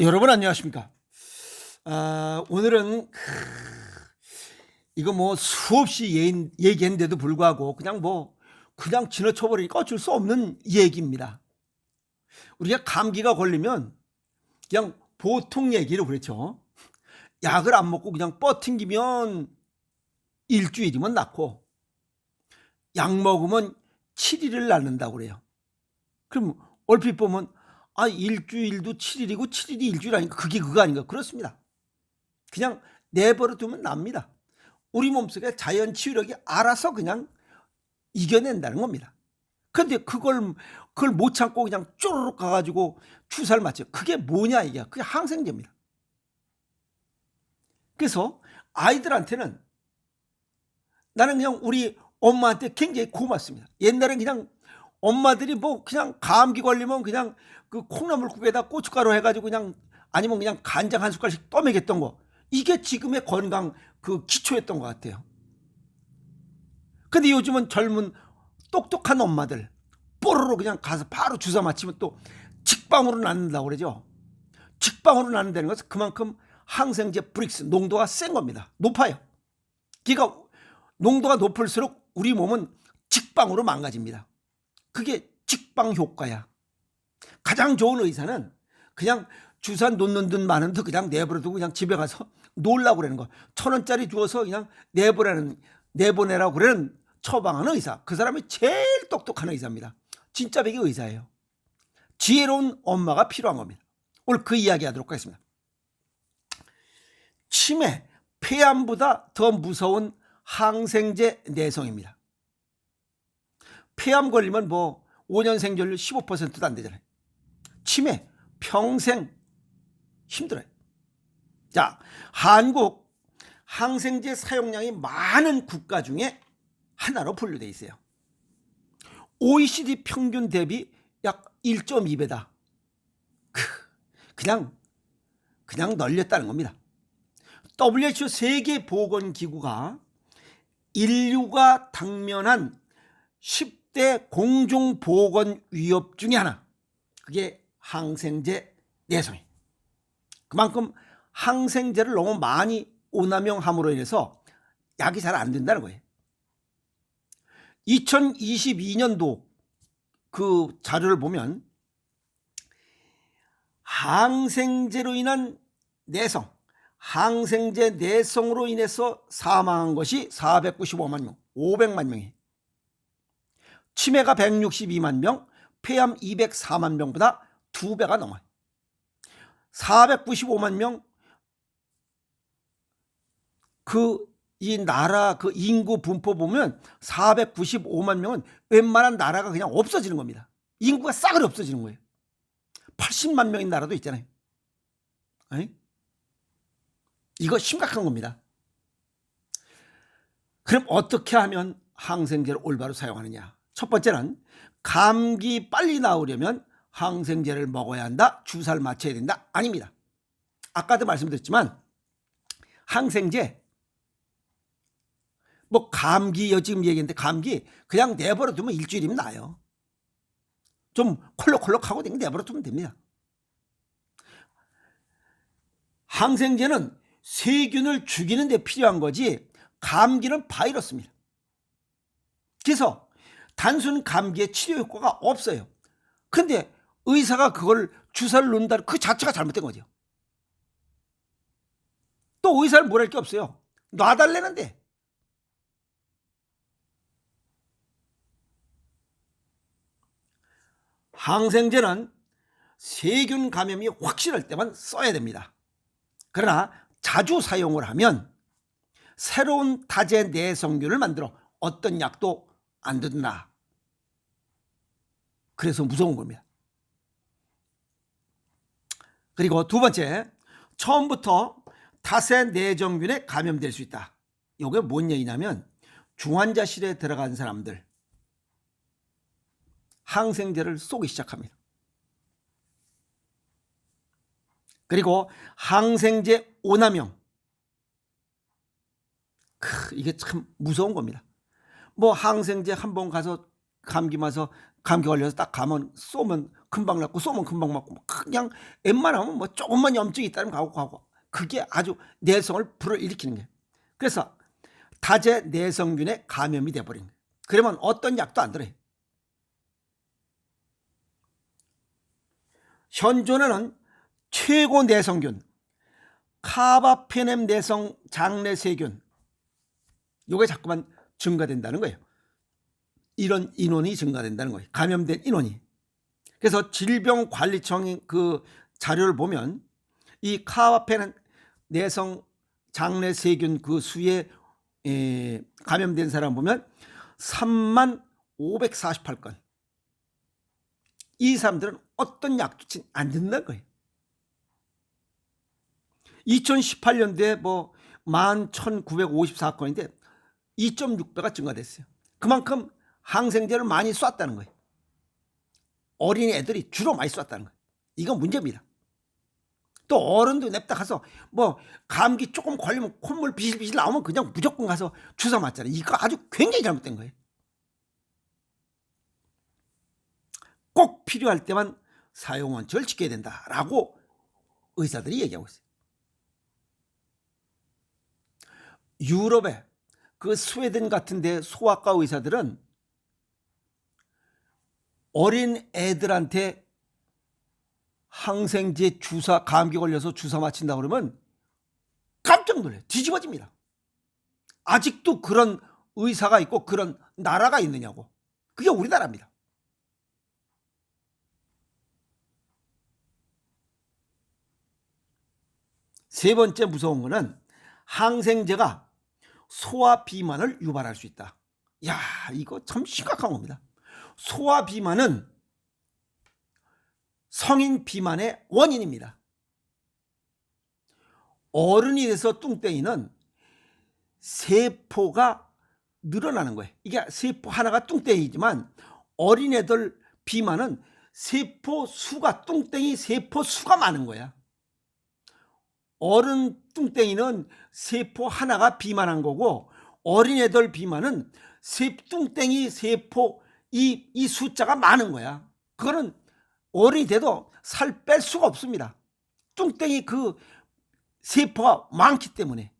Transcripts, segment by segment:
여러분 안녕하십니까? 오늘은 이거 뭐 수없이 얘기했는데도 불구하고 그냥 지나쳐 버리니까 어쩔 수 없는 얘기입니다. 우리가 감기가 걸리면 그냥 보통 얘기로 그렇죠. 약을 안 먹고 그냥 뻗팅기면 일주일이면 낫고, 약 먹으면 7일을 낫는다고 그래요. 그럼 얼핏 보면 일주일도 7일이고 7일이 일주일 아닌가? 그게 그거 아닌가? 그렇습니다. 그냥 내버려 두면 납니다. 우리 몸속에 자연 치유력이 알아서 그냥 이겨낸다는 겁니다. 근데 그걸 못 참고 그냥 쪼르륵 가가지고 주사를 맞죠. 그게 뭐냐 이게. 그게 항생제입니다. 그래서 아이들한테는 나는 그냥 우리 엄마한테 굉장히 고맙습니다. 옛날엔 그냥 엄마들이 그냥 감기 걸리면 그냥 그 콩나물국에다 고춧가루 해가지고 아니면 그냥 간장 한 숟갈씩 떠먹였던 거. 이게 지금의 건강 그 기초였던 것 같아요. 근데 요즘은 젊은 똑똑한 엄마들 뽀로로 그냥 가서 바로 주사 맞히면 또 직방으로 낫는다고 그러죠. 직방으로 낫는다는 것은 그만큼 항생제 브릭스 농도가 센 겁니다. 높아요. 그러니까 농도가 높을수록 우리 몸은 직방으로 망가집니다. 그게 직방 효과야. 가장 좋은 의사는 그냥 주사 놓는 듯 마는 듯 그냥 내버려두고 그냥 집에 가서 놀라고 그러는 거. 1,000원짜리 주어서 그냥 내보내라고 그러는 처방하는 의사. 그 사람이 제일 똑똑한 의사입니다. 진짜 백의 의사예요. 지혜로운 엄마가 필요한 겁니다. 오늘 그 이야기 하도록 하겠습니다. 치매, 폐암보다 더 무서운 항생제 내성입니다. 폐암 걸리면 5년 생존율 15%도 안 되잖아요. 치매 평생 힘들어요. 자, 한국 항생제 사용량이 많은 국가 중에 하나로 분류되어 있어요. OECD 평균 대비 약 1.2배다. 그냥 널렸다는 겁니다. WHO 세계보건기구가 인류가 당면한 10대 공중보건 위협 중에 하나, 그게 항생제 내성이에요. 그만큼 항생제를 너무 많이 오남용함으로 인해서 약이 잘 안 된다는 거예요. 2022년도 그 자료를 보면 항생제로 인한 내성, 항생제 내성으로 인해서 사망한 것이 495만 명, 500만 명이에요. 치매가 162만 명, 폐암 204만 명보다 2배가 넘어요. 495만 명, 이 나라 그 인구 분포 보면 495만 명은 웬만한 나라가 그냥 없어지는 겁니다. 인구가 싸그리 없어지는 거예요. 80만 명인 나라도 있잖아요. 이거 심각한 겁니다. 그럼 어떻게 하면 항생제를 올바로 사용하느냐? 첫 번째는 감기 빨리 나으려면 항생제를 먹어야 한다, 주사를 맞춰야 된다? 아닙니다. 아까도 말씀드렸지만 항생제 감기 지금 얘기했는데 감기 그냥 내버려 두면 일주일이면 나아요. 좀 콜록콜록하고 내버려 두면 됩니다. 항생제는 세균을 죽이는 데 필요한 거지 감기는 바이러스입니다. 그래서 단순 감기의 치료 효과가 없어요. 근데 의사가 그걸 주사를 놓는다는 그 자체가 잘못된 거죠. 또 의사를 뭘 할 게 없어요. 놔달라는데. 항생제는 세균 감염이 확실할 때만 써야 됩니다. 그러나 자주 사용을 하면 새로운 타제 내성균을 만들어 어떤 약도 안 된다. 그래서 무서운 겁니다. 그리고 두 번째, 처음부터 타세 내정균에 감염될 수 있다. 이게 뭔 얘기냐면 중환자실에 들어간 사람들 항생제를 쏘기 시작합니다. 그리고 항생제 오남용, 이게 참 무서운 겁니다. 항생제 한 번 가서 감기 와서 감기 걸려서 딱 가면 쏘면 금방 낫고 쏘면 금방 맞고 그냥 웬만하면 뭐 조금만 염증이 있다면 가고 그게 아주 내성을 불어일으키는 거예요. 그래서 다제 내성균에 감염이 돼버린 거예요. 그러면 어떤 약도 안 들어요. 현존에는 최고 내성균 카바페넴 내성 장내세균 요게 자꾸만 증가된다는 거예요. 이런 인원이 증가된다는 거예요. 감염된 인원이. 그래서 질병관리청의 그 자료를 보면 이 카바페넴 내성 장내세균 그 수에 감염된 사람 보면 3548건. 이 사람들은 어떤 약도 안 듣는 거예요. 2018년도에 뭐 11,954건인데 2.6배가 증가됐어요. 그만큼 항생제를 많이 쐈다는 거예요. 어린 애들이 주로 많이 쐈다는 거예요. 이건 문제입니다. 또 어른도 냅다 가서 뭐 감기 조금 걸리면 콧물 비실비실 나오면 그냥 무조건 가서 주사 맞잖아요. 이거 아주 굉장히 잘못된 거예요. 꼭 필요할 때만 사용 원칙을 지켜야 된다라고 의사들이 얘기하고 있어요. 유럽의 그 스웨덴 같은 데 소아과 의사들은 어린 애들한테 항생제 주사, 감기 걸려서 주사 맞힌다 그러면 깜짝 놀라요. 뒤집어집니다. 아직도 그런 의사가 있고 그런 나라가 있느냐고. 그게 우리나라입니다. 세 번째 무서운 거는 항생제가 소아 비만을 유발할 수 있다. 야, 이거 참 심각한 겁니다. 소아 비만은 성인 비만의 원인입니다. 어른이 돼서 뚱땡이는 세포가 늘어나는 거예요. 이게 세포 하나가 뚱땡이지만 어린애들 비만은 세포 수가 뚱땡이 세포 수가 많은 거야. 어른 뚱땡이는 세포 하나가 비만한 거고 어린애들 비만은 뚱땡이 세포 이 숫자가 많은 거야. 그거는 어른이 돼도 살 뺄 수가 없습니다. 뚱땡이 그 세포가 많기 때문에.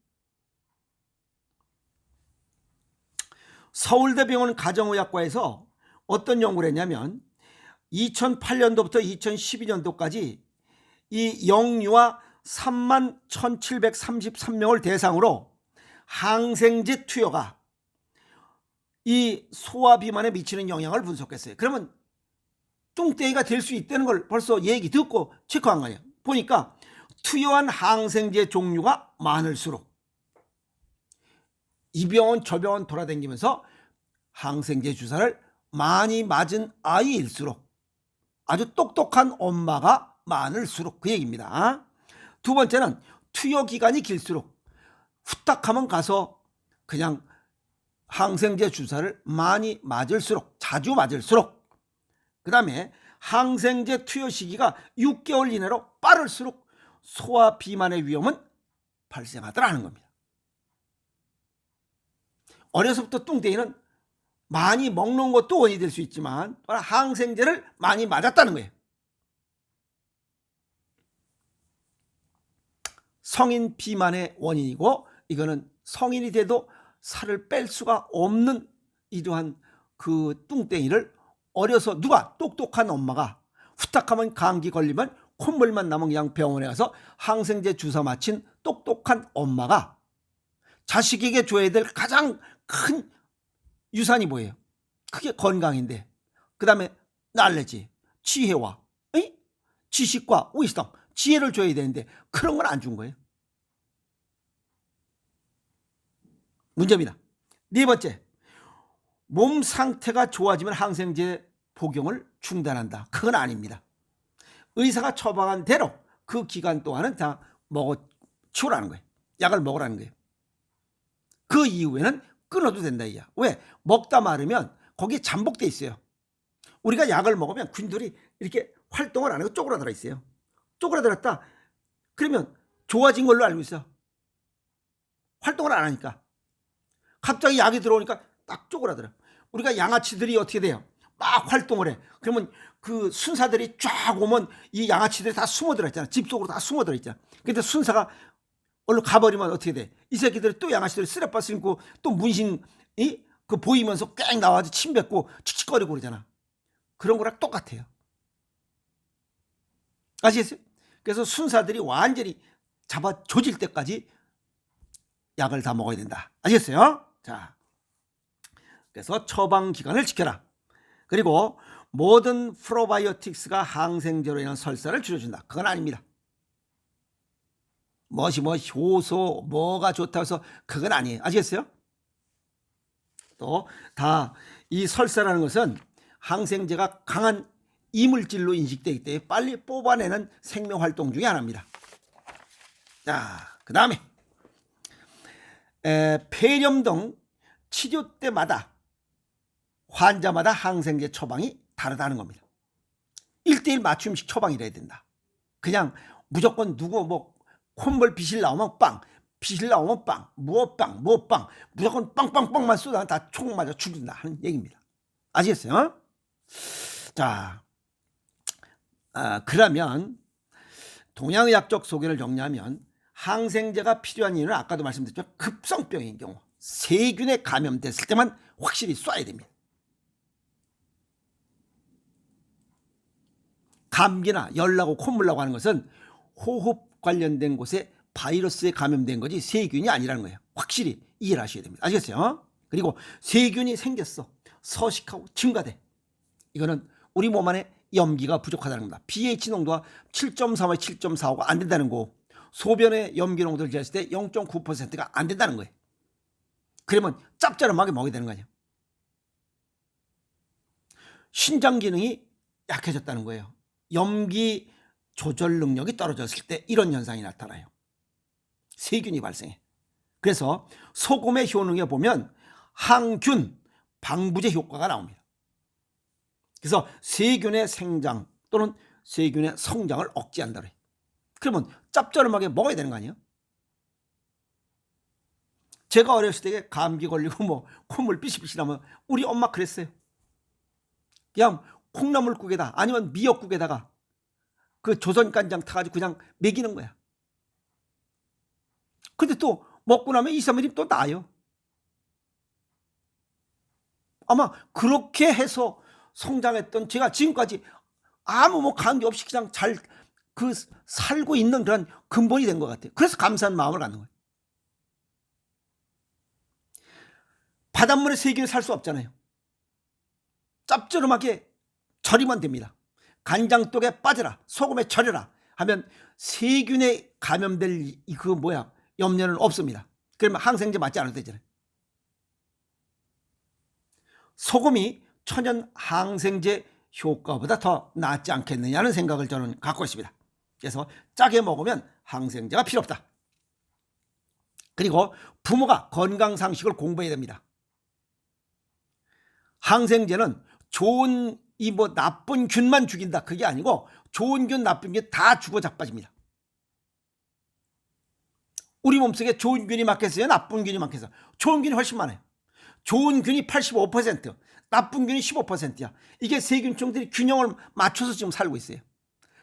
서울대병원 가정의학과에서 어떤 연구를 했냐면 2008년도부터 2012년도까지 이 영유아 31,733명을 대상으로 항생제 투여가 이 소아 비만에 미치는 영향을 분석했어요. 그러면 뚱땡이가 될 수 있다는 걸 벌써 얘기 듣고 체크한 거 아니에요. 보니까 투여한 항생제 종류가 많을수록 이 병원 저 병원 돌아다니면서 항생제 주사를 많이 맞은 아이일수록 아주 똑똑한 엄마가 많을수록 그 얘기입니다. 두 번째는 투여 기간이 길수록 후딱하면 가서 그냥 항생제 주사를 많이 맞을수록 자주 맞을수록 그 다음에 항생제 투여 시기가 6개월 이내로 빠를수록 소아 비만의 위험은 발생하더라는 겁니다. 어려서부터 뚱땡이는 많이 먹는 것도 원인이 될 수 있지만 항생제를 많이 맞았다는 거예요. 성인 비만의 원인이고 이거는 성인이 돼도 살을 뺄 수가 없는 이러한 그 뚱땡이를 어려서 누가 똑똑한 엄마가 후딱하면 감기 걸리면 콧물만 나면 그냥 병원에 가서 항생제 주사 맞힌 똑똑한 엄마가 자식에게 줘야 될 가장 큰 유산이 뭐예요? 그게 건강인데 그 다음에 날래지 지혜와 지식과 위스덤 지혜를 줘야 되는데 그런 건 안 준 거예요. 문제입니다. 네 번째, 몸 상태가 좋아지면 항생제 복용을 중단한다. 그건 아닙니다. 의사가 처방한 대로 그 기간 동안은 다 치우라는 거예요. 약을 먹으라는 거예요. 그 이후에는 끊어도 된다 이야. 왜? 먹다 마르면 거기에 잠복돼 있어요. 우리가 약을 먹으면 균들이 이렇게 활동을 안 하고 쪼그라들어 있어요. 쪼그라들었다 그러면 좋아진 걸로 알고 있어. 활동을 안 하니까. 갑자기 약이 들어오니까 딱 쪼그라들어. 우리가 양아치들이 어떻게 돼요? 막 활동을 해. 그러면 그 순사들이 쫙 오면 이 양아치들이 다 숨어들어 있잖아. 집 속으로 다 숨어들어 있잖아. 근데 순사가 얼른 가버리면 어떻게 돼? 이 새끼들이 또 양아치들이 쓰레빠 신고 또 문신이 그 보이면서 꽥 나와서 침 뱉고 칙칙거리고 그러잖아. 그런 거랑 똑같아요. 아시겠어요? 그래서 순사들이 완전히 잡아 조질 때까지 약을 다 먹어야 된다. 아시겠어요? 자, 그래서 처방 기간을 지켜라. 그리고 모든 프로바이오틱스가 항생제로 인한 설사를 줄여준다. 그건 아닙니다. 효소 뭐가 좋다고 해서 그건 아니에요. 아시겠어요? 또 다 이 설사라는 것은 항생제가 강한 이물질로 인식되기 때문에 빨리 뽑아내는 생명활동 중에 하나입니다. 자, 그 다음에 폐렴 등 치료 때마다 환자마다 항생제 처방이 다르다는 겁니다. 1:1 맞춤식 처방이라 해야 된다. 그냥 무조건 누구 뭐 콧물 비실 나오면 빵, 비실 나오면 빵, 무엇빵 무조건 빵빵빵만 쏘다 다 총 맞아 죽는다 하는 얘기입니다. 아시겠어요? 자, 그러면 동양의학적 소견을 정리하면 항생제가 필요한 이유는 아까도 말씀드렸죠. 급성병인 경우 세균에 감염됐을 때만 확실히 쏴야 됩니다. 감기나 열나고 콧물나고 하는 것은 호흡 관련된 곳에 바이러스에 감염된 거지 세균이 아니라는 거예요. 확실히 이해를 하셔야 됩니다. 아시겠어요? 그리고 세균이 생겼어. 서식하고 증가돼. 이거는 우리 몸 안에 염기가 부족하다는 겁니다. pH 농도가 7.3에 7.45가 안 된다는 거. 소변의 염기 농도를 재었을 때 0.9%가 안 된다는 거예요. 그러면 짭짤하게 먹어야 되는 거 아니에요. 신장 기능이 약해졌다는 거예요. 염기 조절 능력이 떨어졌을 때 이런 현상이 나타나요. 세균이 발생해. 그래서 소금의 효능에 보면 항균, 방부제 효과가 나옵니다. 그래서 세균의 생장 또는 세균의 성장을 억제한다 그래요. 그러면 짭짤하게 먹어야 되는 거 아니에요? 제가 어렸을 때 감기 걸리고 뭐 콧물 삐실삐실 하면 우리 엄마 그랬어요. 그냥 콩나물국에다 아니면 미역국에다가 그 조선간장 타가지고 그냥 먹이는 거야. 근데 또 먹고 나면 2, 3일이면 또 나아요. 아마 그렇게 해서 성장했던 제가 지금까지 아무 뭐 감기 없이 그냥 잘 그 살고 있는 그런 근본이 된 것 같아요. 그래서 감사한 마음을 갖는 거예요. 바닷물에 세균이 살 수 없잖아요. 짭조름하게 절이면 됩니다. 간장독에 빠져라, 소금에 절여라 하면 세균에 감염될 그 염려는 없습니다. 그러면 항생제 맞지 않아도 되잖아요. 소금이 천연 항생제 효과보다 더 낫지 않겠느냐는 생각을 저는 갖고 있습니다. 그래서 짜게 먹으면 항생제가 필요 없다. 그리고 부모가 건강상식을 공부해야 됩니다. 항생제는 좋은 나쁜 균만 죽인다 그게 아니고 좋은 균 나쁜 균 다 죽어 자빠집니다. 우리 몸속에 좋은 균이 많겠어요? 나쁜 균이 많겠어요? 좋은 균이 훨씬 많아요. 좋은 균이 85%, 나쁜 균이 15%야. 이게 세균총들이 균형을 맞춰서 지금 살고 있어요.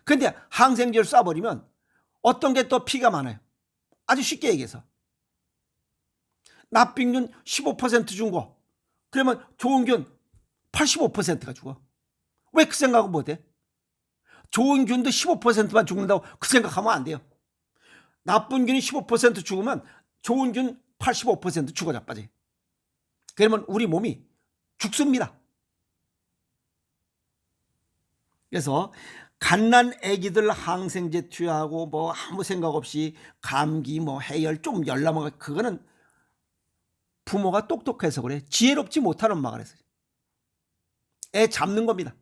그런데 항생제를 쏴버리면 어떤 게 더 피가 많아요? 아주 쉽게 얘기해서 나쁜 균 15% 준 거 그러면 좋은 균 85%가 죽어. 왜 그 생각은 못해? 좋은 균도 15%만 죽는다고 그 생각하면 안 돼요. 나쁜 균이 15% 죽으면 좋은 균 85% 죽어 자빠져. 그러면 우리 몸이 죽습니다. 그래서 갓난 애기들 항생제 투여하고 뭐 아무 생각 없이 감기 해열 좀 열나면 그거는 부모가 똑똑해서 그래. 지혜롭지 못한 엄마가 그래서 애 잡는 겁니다.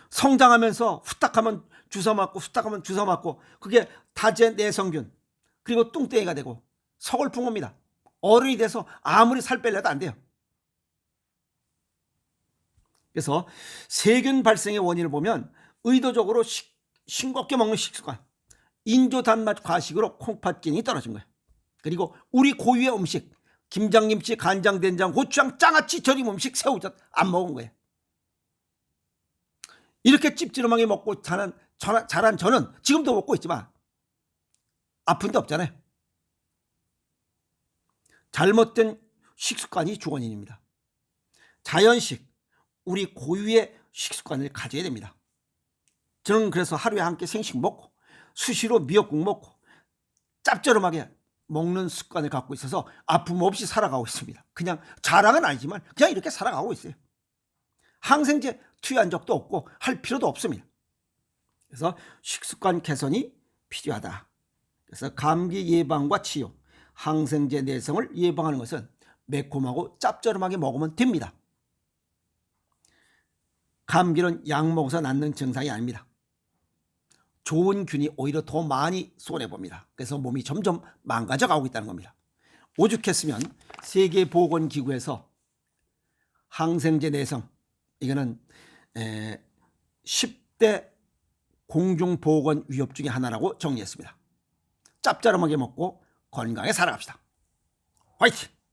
성장하면서 후딱하면 주사 맞고 후딱하면 주사 맞고 그게 다제 내성균 그리고 뚱땡이가 되고 서글픈 겁니다. 어른이 돼서 아무리 살 빼려도 안 돼요. 그래서 세균 발생의 원인을 보면 의도적으로 싱겁게 먹는 식습관, 인조 단맛 과식으로 콩팥 기능이 떨어진 거예요. 그리고 우리 고유의 음식 김장김치, 간장, 된장, 고추장, 장아찌, 절임 음식, 새우젓 안 먹은 거예요. 이렇게 찝찝하게 먹고 자란 저는 지금도 먹고 있지만 아픈 데 없잖아요. 잘못된 식습관이 주원인입니다. 자연식, 우리 고유의 식습관을 가져야 됩니다. 저는 그래서 하루에 한 끼 생식 먹고 수시로 미역국 먹고 짭조름하게 먹는 습관을 갖고 있어서 아픔 없이 살아가고 있습니다. 그냥 자랑은 아니지만 그냥 이렇게 살아가고 있어요. 항생제 투여한 적도 없고 할 필요도 없습니다. 그래서 식습관 개선이 필요하다. 그래서 감기 예방과 치유, 항생제 내성을 예방하는 것은 매콤하고 짭조름하게 먹으면 됩니다. 감기는 약 먹어서 낫는 증상이 아닙니다. 좋은 균이 오히려 더 많이 손해봅니다. 그래서 몸이 점점 망가져가고 있다는 겁니다. 오죽했으면 세계보건기구에서 항생제 내성, 이거는 10대 공중보건 위협 중에 하나라고 정리했습니다. 짭짤하게 먹고 건강하게 살아갑시다. 화이팅!